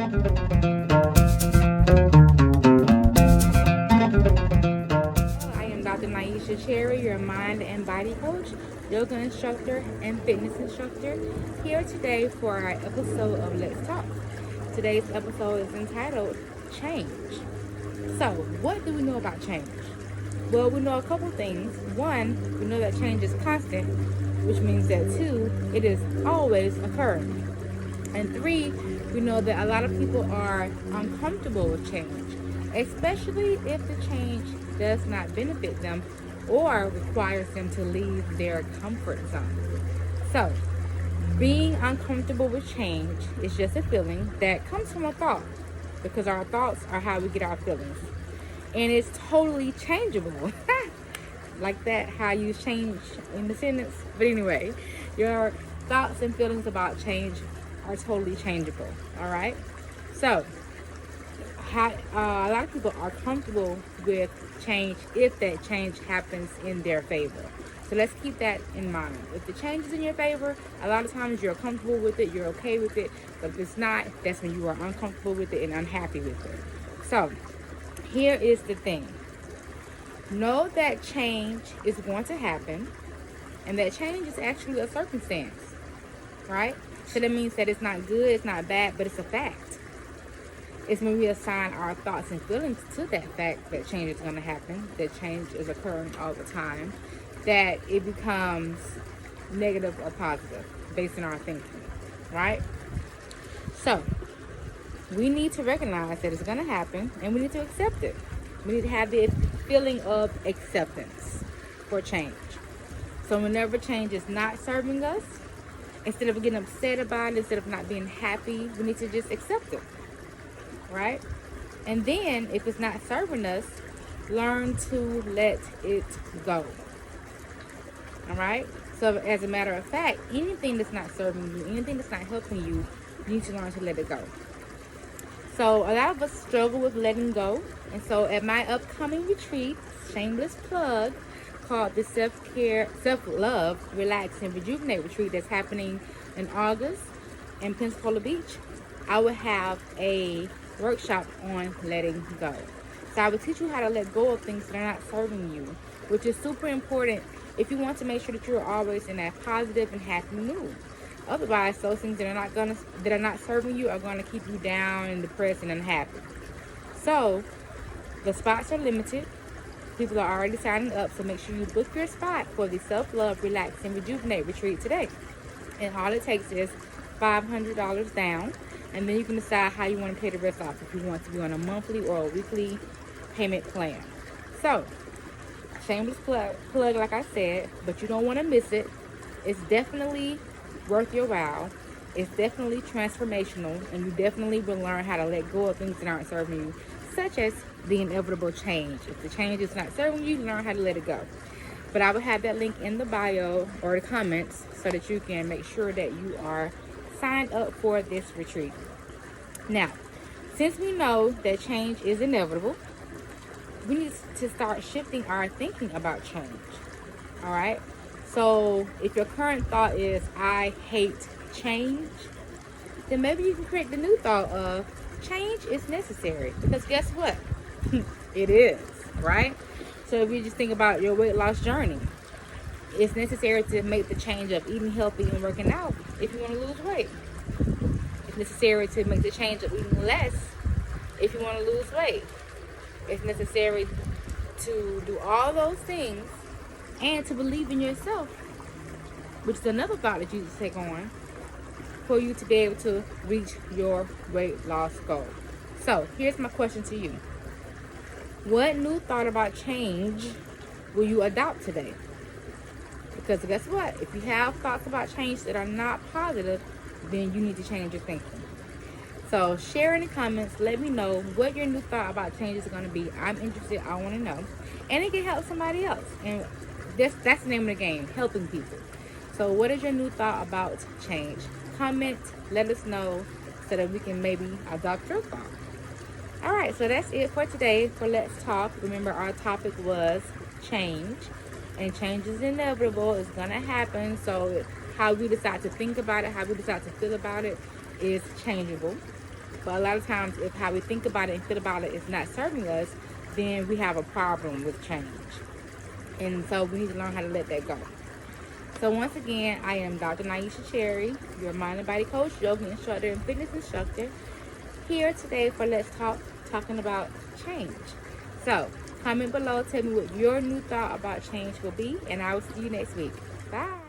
Your mind and body coach, yoga instructor, and fitness instructor, here today for our episode of Let's Talk. Today's episode is entitled Change. So, what do we know about change? Well, we know a couple things. One, we know that change is constant, which means that two, it is always occurring. And three, we know that a lot of people are uncomfortable with change, especially if the change does not benefit them or requires them to leave their comfort zone. So, being uncomfortable with change is just a feeling that comes from a thought, because our thoughts are how we get our feelings. And it's totally changeable. Like that, how you change in the sentence. But anyway, your thoughts and feelings about change are totally changeable. All right? So, a lot of people are comfortable with change if that change happens in their favor. So let's keep that in mind. If the change is in your favor, a lot of times you're comfortable with it, you're okay with it. But if it's not, that's when you are uncomfortable with it and unhappy with it. So here is the thing. Know that change is going to happen, and that change is actually a circumstance, right? So that means that it's not good, it's not bad, but it's a fact. It's when we assign our thoughts and feelings to that fact that change is going to happen, that change is occurring all the time, that it becomes negative or positive based on our thinking, right? So, we need to recognize that it's going to happen, and we need to accept it. We need to have the feeling of acceptance for change. So whenever change is not serving us, instead of getting upset about it, instead of not being happy, we need to just accept it. Right? And then, if it's not serving us, learn to let it go. All right? So, as a matter of fact, anything that's not serving you, anything that's not helping you, you need to learn to let it go. So, a lot of us struggle with letting go. And so, at my upcoming retreat, shameless plug, called the Self-Love, Relax, and Rejuvenate retreat that's happening in August in Pensacola Beach, I will have a workshop on letting go. So I will teach you how to let go of things that are not serving you, which is super important if you want to make sure that you're always in that positive and happy mood. Otherwise, those things that are not serving you are going to keep you down and depressed and unhappy. So the spots are limited. People are already signing up, so make sure you book your spot for the Self-Love, Relax, and Rejuvenate retreat today. And all it takes is $500 down. And then you can decide how you want to pay the rest off, if you want to be on a monthly or a weekly payment plan. So, shameless plug, like I said, but you don't want to miss it. It's definitely worth your while. It's definitely transformational, and you definitely will learn how to let go of things that aren't serving you, such as the inevitable change. If the change is not serving you, learn how to let it go. But I will have that link in the bio or the comments so that you can make sure that you are signed up for this retreat. Now, since we know that change is inevitable, we need to start shifting our thinking about change. All right? So, if your current thought is, I hate change, then maybe you can create the new thought of, change is necessary. Because guess what? It is, right? So, if you just think about your weight loss journey, it's necessary to make the change of eating healthy and working out if you want to lose weight. It's necessary to make the change of eating less if you want to lose weight. It's necessary to do all those things and to believe in yourself, which is another thought that you need to take on for you to be able to reach your weight loss goal. So, here's my question to you. What new thought about change will you adopt today? Because guess what? If you have thoughts about change that are not positive, then you need to change your thinking. So share in the comments. Let me know what your new thought about change is going to be. I'm interested. I want to know. And it can help somebody else. And that's the name of the game, helping people. So what is your new thought about change? Comment. Let us know so that we can maybe adopt your thought. All right. So that's it for today for Let's Talk. Remember, our topic was change. And change is inevitable. It's going to happen. So how we decide to think about it, how we decide to feel about it is changeable. But a lot of times, if how we think about it and feel about it is not serving us, then we have a problem with change. And so we need to learn how to let that go. So once again, I am Dr. Naisha Cherry, your mind and body coach, yoga instructor, and fitness instructor, here today for Let's Talk, talking about change. So comment below, tell me what your new thought about change will be, and I will see you next week. Bye.